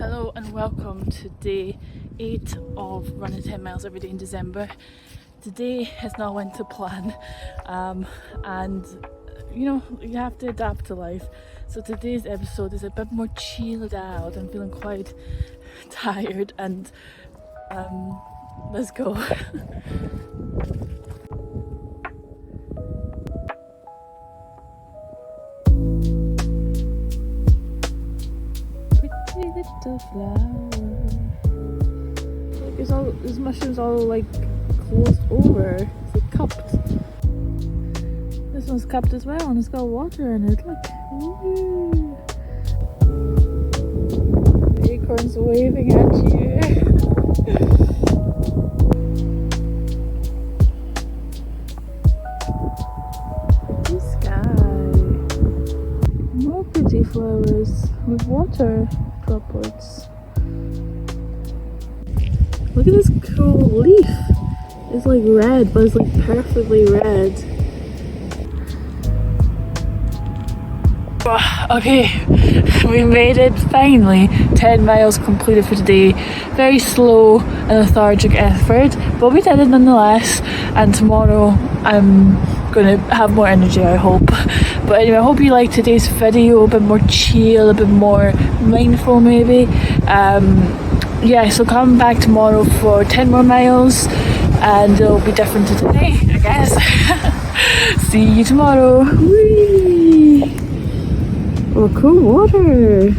Hello and welcome to day 8 of running 10 miles every day in December. Today has not went to plan, and you know, you have to adapt to life. So today's episode is a bit more chilled out. I'm feeling quite tired and let's go. Little flower. Look, this mushroom's all like closed over. It's like cupped. This one's cupped as well, and it's got water in it. Look. Woo. The acorn's waving at you. The sky. More pretty flowers with water droplets. Look at this cool leaf. It's like red, but it's like perfectly red. Okay, we made it finally. 10 miles completed for today. Very slow and lethargic effort, but we did it nonetheless. And tomorrow I'm gonna have more energy, I hope. But anyway, I hope you liked today's video. A bit more chill, a bit more mindful maybe. Yeah, so come back tomorrow for 10 more miles and it'll be different to today, I guess. See you tomorrow. Whee! Oh, cool water.